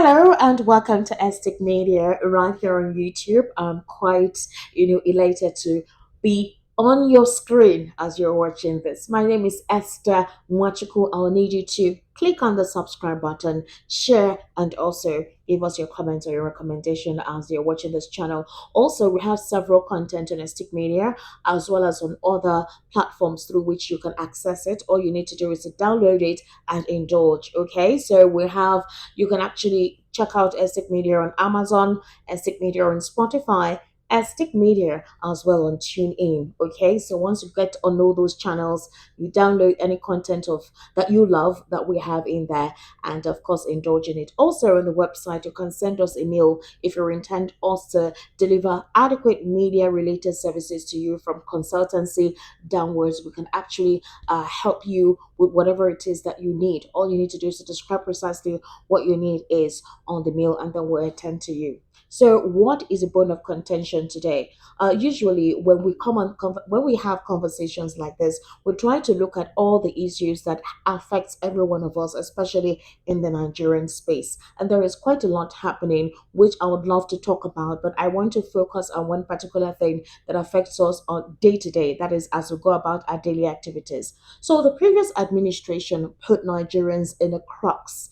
Hello and welcome to EstiQ Media right here on YouTube. I'm quite, elated to be on your screen as you're watching this. My name is Esther Mwachuku. I'll need you to click on the subscribe button, share, and also give us your comments or your recommendation as you're watching this channel. Also, we have several content on EstiQ Media as well as on other platforms through which you can access it. All you need to do is to download it and indulge. Okay, so we have you can actually check out Estic Media on Amazon, Estic Media on Spotify, Estic Media as well on TuneIn. Okay, so once you get on all those channels, you download any content of that you love that we have in there, and of course indulge in it. Also on the website, you can send us a mail if you intend us to deliver adequate media related services to you from consultancy downwards. We can actually help you with whatever it is that you need. All you need to do is to describe precisely what you need is on the mail, and then we'll attend to you. So, what is a bone of contention today? Usually, when when we have conversations like this, we try to look at all the issues that affects every one of us, especially in the Nigerian space. And there is quite a lot happening, which I would love to talk about. But I want to focus on one particular thing that affects us on day to day. That is, as we go about our daily activities. So, the previous administration put Nigerians in a crux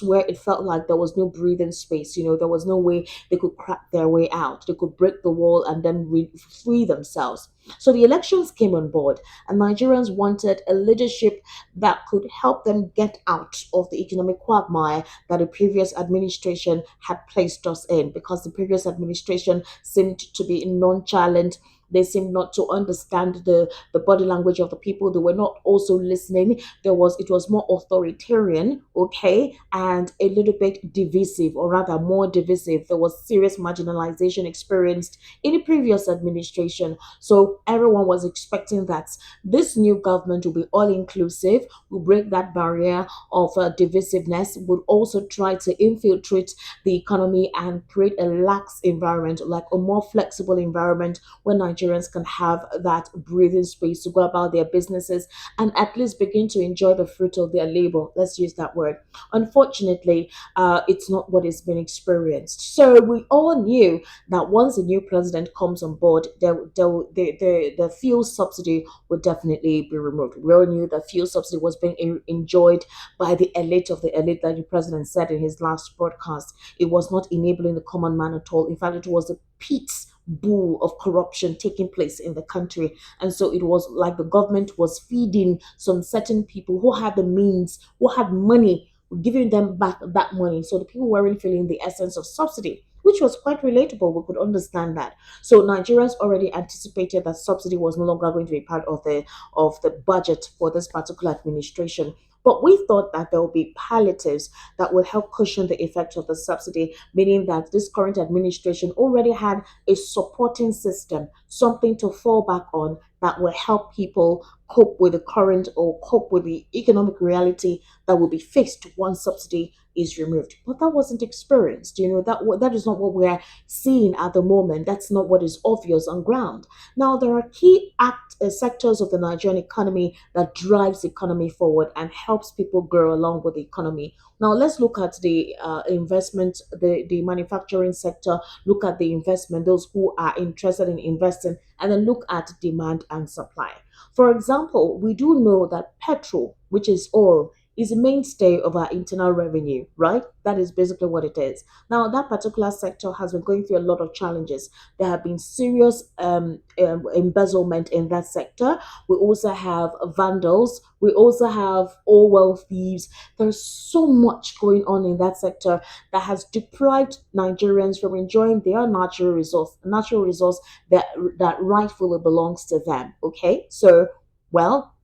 where it felt like there was no breathing space. There was no way they could crack their way out. They could break the wall and then free themselves. So the elections came on board, and Nigerians wanted a leadership that could help them get out of the economic quagmire that the previous administration had placed us in, because the previous administration seemed to be nonchalant. They seemed not to understand the body language of the people. They were not also listening. It was more authoritarian, okay, and a little bit divisive, or rather more divisive. There was serious marginalization experienced in the previous administration. So everyone was expecting that this new government will be all inclusive, will break that barrier of divisiveness, would also try to infiltrate the economy and create a lax environment, like a more flexible environment where Nigerians can have that breathing space to go about their businesses and at least begin to enjoy the fruit of their labor. Let's use that word. Unfortunately, it's not what has been experienced. So we all knew that once a new president comes on board, the fuel subsidy would definitely be removed. We all knew that fuel subsidy was being enjoyed by the elite of the elite, like the president said in his last broadcast. It was not enabling the common man at all. In fact, it was a pit bull of corruption taking place in the country. And so it was like the government was feeding some certain people who had the means, who had money, giving them back that money. So the people weren't feeling the essence of subsidy, which was quite relatable. We could understand that. So Nigerians already anticipated that subsidy was no longer going to be part of the budget for this particular administration. But we thought that there would be palliatives that would help cushion the effect of the subsidy, meaning that this current administration already had a supporting system, something to fall back on that will help people cope with the current or cope with the economic reality that will be faced once subsidy is removed. But that wasn't experienced. That is not what we're seeing at the moment. That's not what is obvious on ground. Now, there are key sectors of the Nigerian economy that drives the economy forward and helps people grow along with the economy. Now, let's look at the investment, the manufacturing sector, look at the investment, those who are interested in investing, and then look at demand and supply. For example, we do know that petrol, which is oil, is a mainstay of our internal revenue, right? That is basically what it is. Now, that particular sector has been going through a lot of challenges. There have been serious embezzlement in that sector. We also have vandals. We also have oil thieves. There's so much going on in that sector that has deprived Nigerians from enjoying their natural resource that rightfully belongs to them. Okay, so well,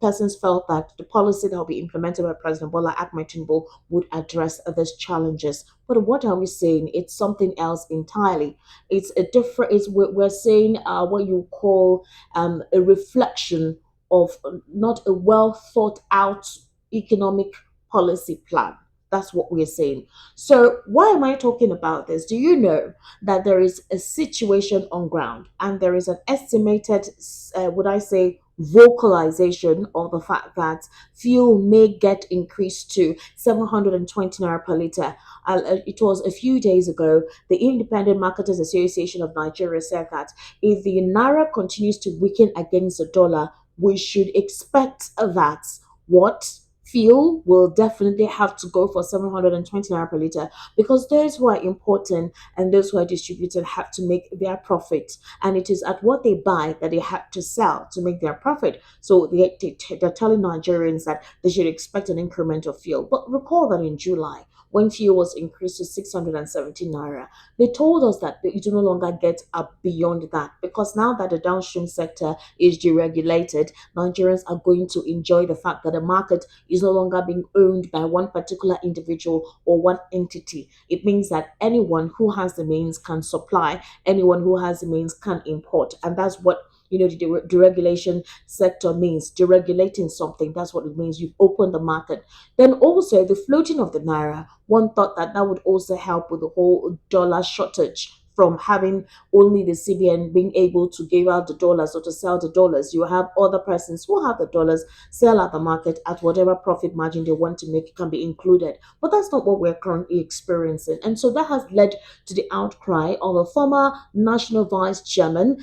persons felt that the policy that will be implemented by President Bola Ahmed Tinubu would address these challenges. But what are we saying? It's something else entirely. It's a different. We're saying what you call a reflection of not a well thought out economic policy plan. That's what we're saying. So, why am I talking about this? Do you know that there is a situation on ground and there is an estimated, would I say, vocalization of the fact that fuel may get increased to 720 naira per liter. It was a few days ago, the Independent Marketers Association of Nigeria said that if the naira continues to weaken against the dollar, we should expect that what fuel will definitely have to go for 720 naira per liter, because those who are importing and those who are distributing have to make their profit, and it is at what they buy that they have to sell to make their profit. So they're telling Nigerians that they should expect an increment of fuel. But recall that in July, when fuel was increased to 670 naira, they told us that it do no longer get up beyond that, because now that the downstream sector is deregulated, Nigerians are going to enjoy the fact that the market is no longer being owned by one particular individual or one entity. It means that anyone who has the means can supply, anyone who has the means can import. And that's what the deregulation sector means. Deregulating something, that's what it means. You've opened the market. Then also the floating of the naira. One thought that that would also help with the whole dollar shortage, from having only the CBN being able to give out the dollars or to sell the dollars. You have other persons who have the dollars sell at the market at whatever profit margin they want to make, can be included. But that's not what we're currently experiencing. And so that has led to the outcry of a former national vice chairman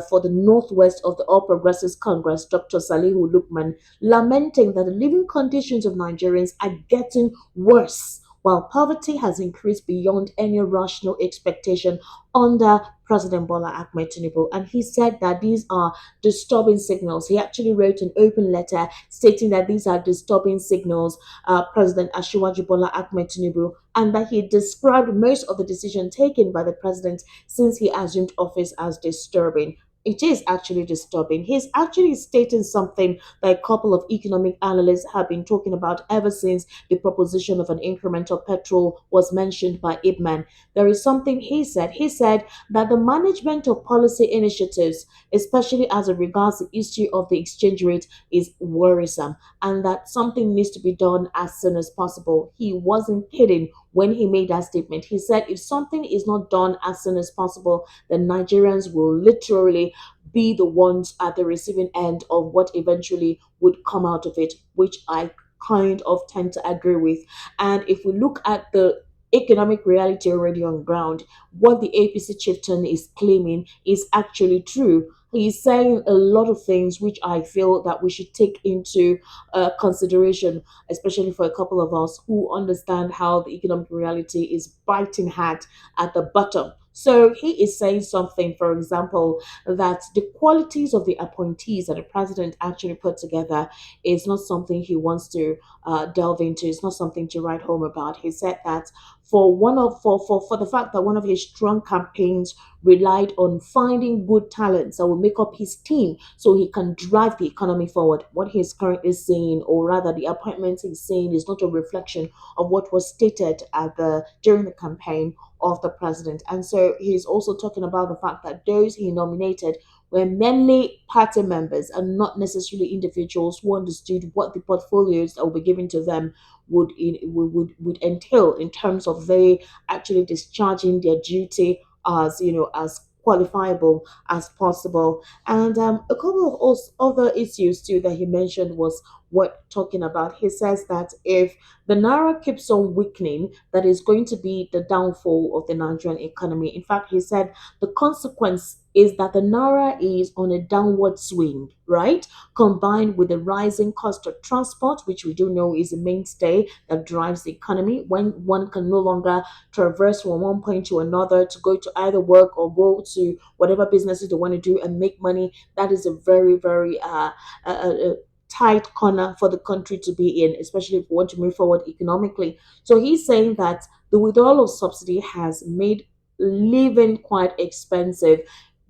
for the Northwest of the All Progressives Congress, Dr. Salihu Lukman, lamenting that the living conditions of Nigerians are getting worse, while poverty has increased beyond any rational expectation under President Bola Ahmed Tinubu. And he said that these are disturbing signals. He actually wrote an open letter stating that these are disturbing signals, President Ashiwaju Bola Ahmed Tinubu, and that he described most of the decision taken by the president since he assumed office as disturbing. It is actually disturbing. He's actually stating something that a couple of economic analysts have been talking about ever since the proposition of an incremental petrol was mentioned by Ibman. There is something he said. He said that the management of policy initiatives, especially as it regards the issue of the exchange rate, is worrisome, and that something needs to be done as soon as possible. He wasn't kidding when he made that statement. He said if something is not done as soon as possible, then Nigerians will literally be the ones at the receiving end of what eventually would come out of it, which I kind of tend to agree with. And if we look at the economic reality already on ground, what the APC chieftain is claiming is actually true. He's saying a lot of things which I feel that we should take into consideration, especially for a couple of us who understand how the economic reality is biting hard at the bottom. So he is saying something, for example, that the qualities of the appointees that the president actually put together is not something he wants to delve into. It's not something to write home about. He said that for the fact that one of his strong campaigns relied on finding good talents that will make up his team so he can drive the economy forward. What he's currently saying, or rather the appointment he's saying, is not a reflection of what was stated at the during the campaign of the president. And so he's also talking about the fact that those he nominated were mainly party members and not necessarily individuals who understood what the portfolios that will be given to them would entail in terms of they actually discharging their duty as as qualifiable as possible. And a couple of other issues too that he mentioned was what talking about. He says that if the naira keeps on weakening, that is going to be the downfall of the Nigerian economy. In fact, he said the consequence is that the naira is on a downward swing, right? Combined with the rising cost of transport, which we do know is a mainstay that drives the economy, when one can no longer traverse from one point to another to go to either work or go to whatever businesses they want to do and make money. That is a very, very tight corner for the country to be in, especially if we want to move forward economically. So he's saying that the withdrawal of subsidy has made living quite expensive.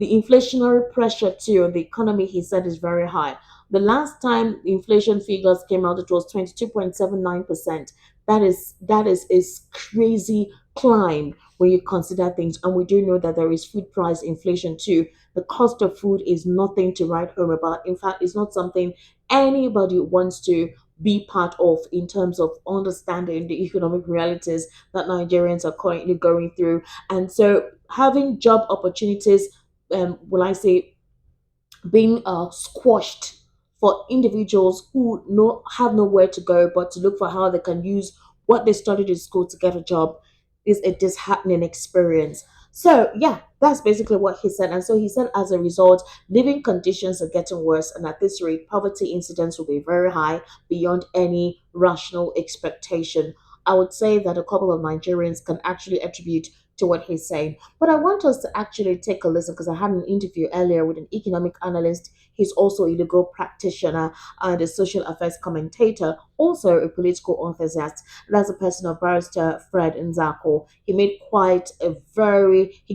The inflationary pressure too on the economy, he said, is very high. The last time inflation figures came out, it was 22.79%. That is a crazy climb when you consider things. And we do know that there is food price inflation too. The cost of food is nothing to write home about. In fact, it's not something anybody wants to be part of in terms of understanding the economic realities that Nigerians are currently going through. And so having job opportunities, will I say, being squashed for individuals who have nowhere to go but to look for how they can use what they studied in school to get a job is a disheartening experience. So yeah, that's basically what he said. And so he said as a result, living conditions are getting worse, and at this rate, poverty incidence will be very high beyond any rational expectation. I would say that a couple of Nigerians can actually attribute to what he's saying. But I want us to actually take a listen because I had an interview earlier with an economic analyst. He's also a legal practitioner and a social affairs commentator, also a political enthusiast. That's the person of Barrister Fred Nzako. He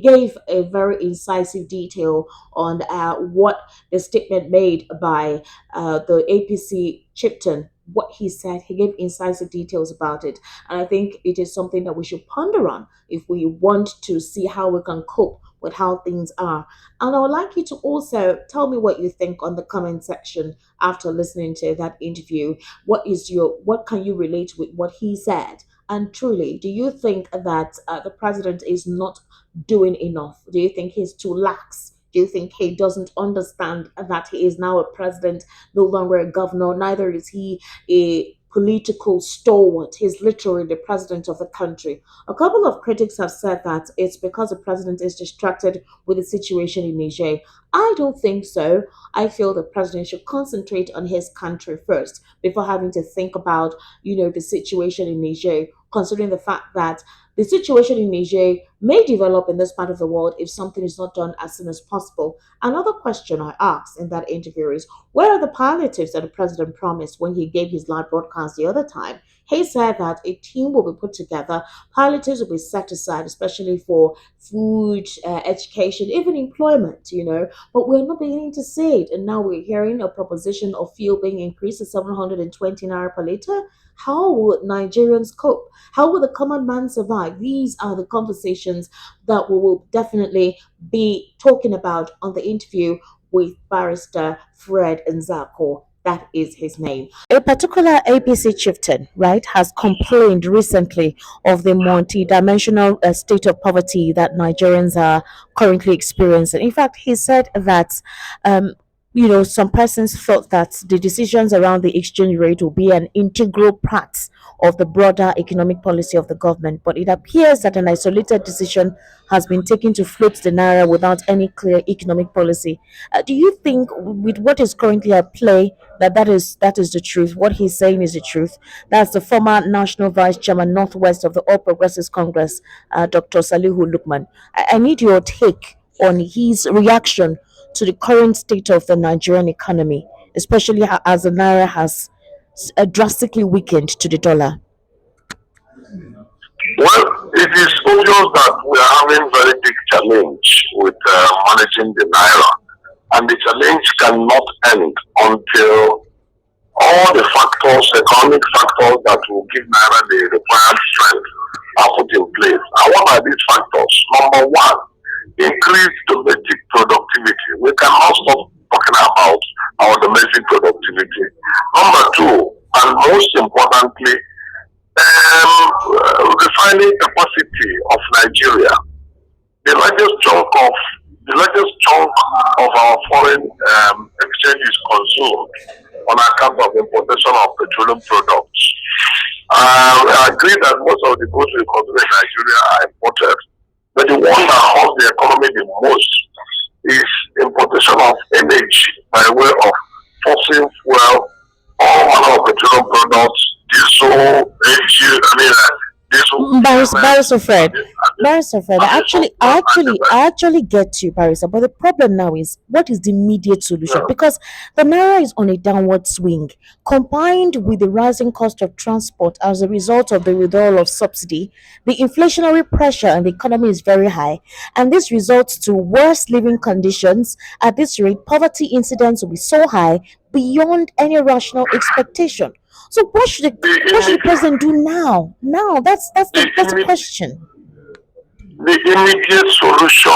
gave a very incisive detail on what the statement made by the APC chieftain. What he said, he gave incisive details about it. And I think it is something that we should ponder on if we want to see how we can cope with how things are. And I would like you to also tell me what you think on the comment section after listening to that interview. What can you relate with what he said? And truly, do you think that the president is not doing enough? Do you think he's too lax? Do you think he doesn't understand that he is now a president, no longer a governor? Neither is he a political stalwart. He's literally the president of the country. A couple of critics have said that it's because the president is distracted with the situation in Niger. I don't think so. I feel the president should concentrate on his country first before having to think about, the situation in Niger, considering the fact that the situation in Niger may develop in this part of the world if something is not done as soon as possible. Another question I asked in that interview is, where are the palliatives that the president promised when he gave his live broadcast the other time? He said that a team will be put together, palliatives will be set aside, especially for food, education, even employment, but we're not beginning to see it. And now we're hearing a proposition of fuel being increased to 720 naira per liter. How will Nigerians cope? How will the common man survive? These are the conversations that we will definitely be talking about on the interview with Barrister Fred Nzako. That is his name. A particular APC chieftain, right, has complained recently of the multi-dimensional state of poverty that Nigerians are currently experiencing. In fact, he said that um, some persons thought that the decisions around the exchange rate will be an integral part of the broader economic policy of the government, but it appears that an isolated decision has been taken to float the naira without any clear economic policy. Do you think, with what is currently at play, that is the truth? What he's saying is the truth. That's the former national vice chairman northwest of the All Progressives Congress, Dr. Salihu Lukman. I need your take on his reaction to the current state of the Nigerian economy, especially as the naira has drastically weakened to the dollar. Well, it is obvious that we are having very big challenge with managing the naira, and the challenge cannot end until all the factors, economic factors that will give naira the required strength are put in place. And what are these factors? Number one, increase domestic productivity. We cannot stop talking about our domestic productivity. Number two, and most importantly, refining capacity of Nigeria. The largest chunk of our foreign exchange is consumed on account of importation of petroleum products. I agree that most of the goods we consume in Nigeria are imported, but the one that hurts the economy the most is importation of energy by way of fossil fuel, all manner of petroleum products, diesel, energy, diesel, Barrister Fred, Barrister Fred, and I actually get you, Barrister. But the problem now is, what is the immediate solution? yeah. Because the naira is on a downward swing, combined with the rising cost of transport as a result of the withdrawal of subsidy. The inflationary pressure on the economy is very high, and this results to worse living conditions. At this rate, poverty incidence will be so high beyond any rational expectation. So what should the president do now? Now that's the question. The immediate solution,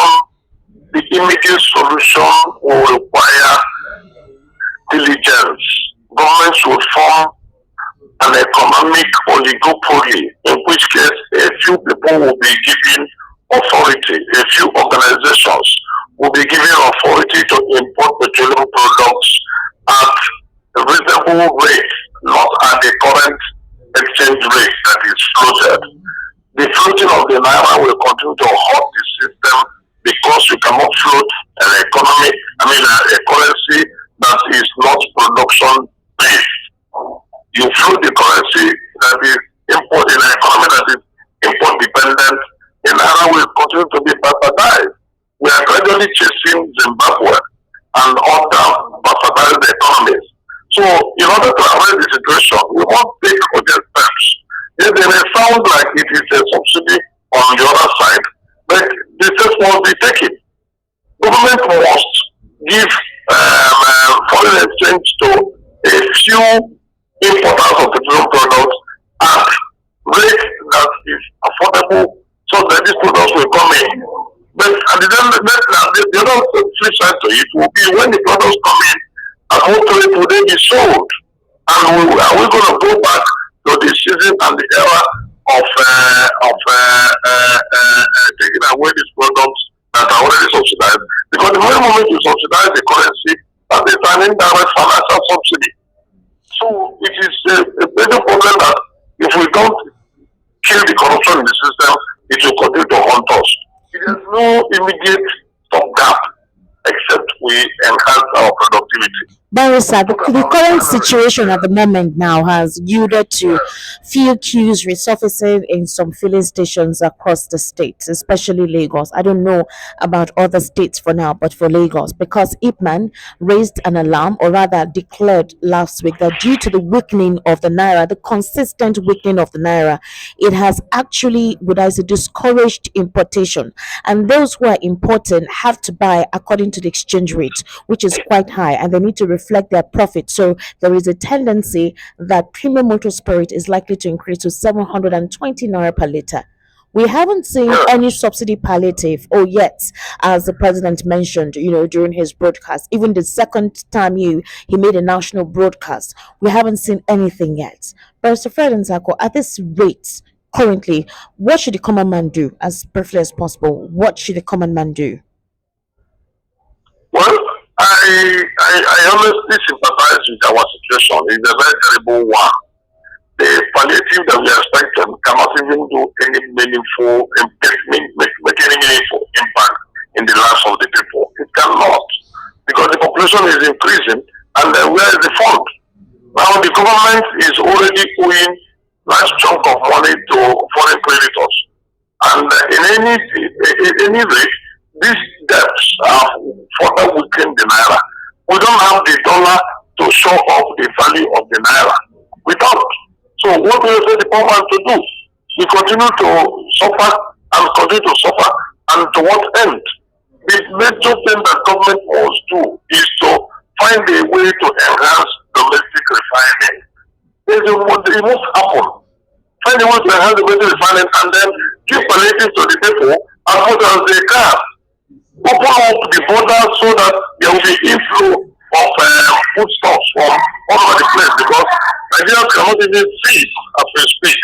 will require diligence. Governments will form an economic oligopoly, in which case a few people will be given authority, a few organizations will be given authority to import petroleum products at exchange rate that is floated. The floating of the naira will continue to hurt the system because you cannot float an economy, a currency that is not production based. You float the currency that is import in an economy that is import dependent. The naira will continue to be bastardized. We are gradually chasing Zimbabwe and other bastardized economies. So, in order to avoid the situation, we must take urgent steps. Yes, they may sound like it is a subsidy on the other side, but the steps must be taken. Government must give foreign exchange to a few importers of petroleum products at rate that is affordable so that these products will come in. But at the other flip side to it will be when the products come in, at what rate will they be sold? And are we going to go back to the season and the era of taking away these products that are already subsidized? Because the very moment you subsidize the currency, that is an indirect financial subsidy. So it is a major problem that if we don't kill the corruption in the system, it will continue to haunt us. There is no immediate stopgap except we enhance our productivity. Barrister, the current situation at the moment now has yielded to few queues resurfacing in some filling stations across the states, especially Lagos. I don't know about other states for now, but for Lagos, because Ipman raised an alarm, or rather declared last week, that due to the weakening of the naira, the consistent weakening of the naira, it has actually, would I say, discouraged importation, and those who are importing have to buy according to the exchange rate, which is quite high, and they need to reflect their profit. So there is a tendency that premium motor spirit is likely to increase to 720 naira per liter. We haven't seen any subsidy palliative or yet, as the president mentioned, during his broadcast. Even the second time he made a national broadcast, we haven't seen anything yet. But Mr. Fred and Zako, at this rate, currently, what should the common man do as briefly as possible? What should the common man do? Well, I honestly sympathize with our situation. It's a very terrible one. The palliative that we are expecting cannot even do any meaningful make any meaningful impact in the lives of the people. It cannot, because the population is increasing, and where is the fund? Now the government is already owing large chunk of money to foreign creditors, and in any rate, these debts have further weakened the naira. We don't have the dollar to show off the value of the naira. We don't. So what do you say the poor man to do? We continue to suffer and continue to suffer, and to what end? The major thing that government must do is to find a way to enhance domestic refining. It must happen. Find a way to enhance domestic refining and then give palliative to the people as much as they can. Open up the border so that there will be inflow of foodstuffs from all over the place, because Nigerians cannot even feed as we speak.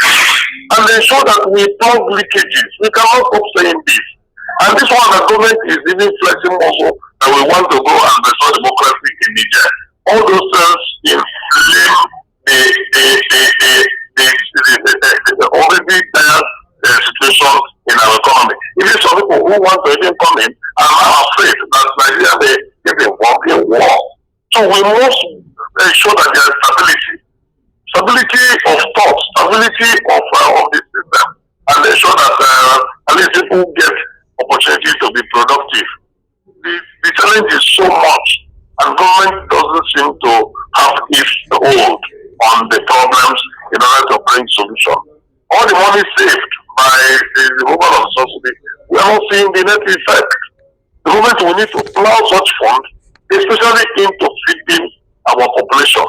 And ensure that we plug leakages. We cannot stop saying this. And this one, the government is even flexing also that we want to go and restore democracy in Niger. All those things inflame the already dire situation in our economy. Even some people who want to even come in are now afraid that Nigeria may get involved in war. So we must ensure that there is stability of thought, stability of the system, and ensure that at least people get opportunity to be productive. The challenge is so much, and government doesn't seem to have its hold on the problems in order to bring solution. All the money saved by the removal of subsidy, we are not seeing the net effect. The government will need to plow such funds, especially into feeding our population.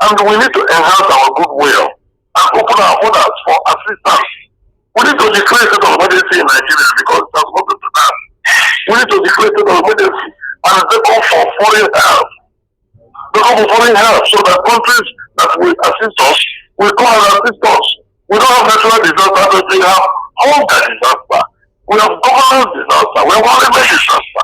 And we need to enhance our goodwill and open our borders for assistance. We need to declare state of emergency in Nigeria because it has nothing to that. We need to declare state of emergency and call for foreign help. Call for foreign help so that countries that will assist us will come and assist us. We don't have natural disaster, but we have hunger disaster. We have governance disaster. We have environmental disaster.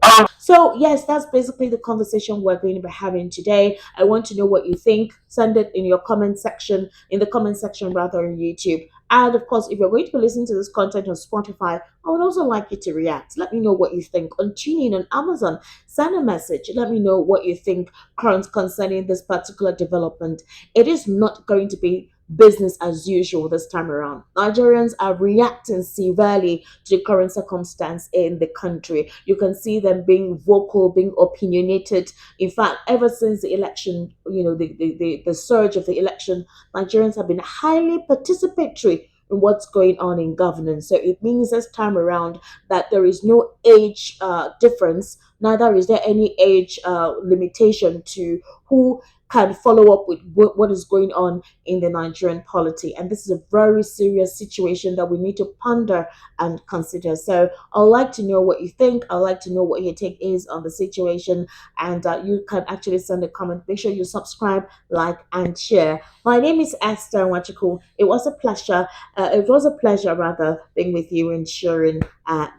And So, yes, that's basically the conversation we're going to be having today. I want to know what you think. Send it in your comment section, in the comment section rather on YouTube. And of course, if you're going to be listening to this content on Spotify, I would also like you to react. Let me know what you think on TuneIn on Amazon. Send a message. Let me know what you think concerning this particular development. It is not going to be business as usual this time around. Nigerians are reacting severely to the current circumstance in the country. You can see them being vocal, being opinionated. In fact, ever since the election, the surge of the election, Nigerians have been highly participatory in what's going on in governance. So it means this time around that there is no age difference, neither is there any age limitation to who can follow up with what is going on in the Nigerian polity. And this is a very serious situation that we need to ponder and consider. So I'd like to know what you think. I'd like to know what your take is on the situation. And you can actually send a comment. Make sure you subscribe, like, and share. My name is Esther Wachiku. It was a pleasure. It was a pleasure, rather, being with you and sharing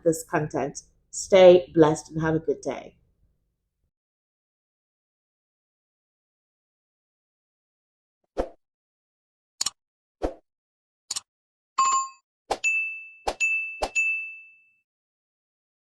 this content. Stay blessed and have a good day.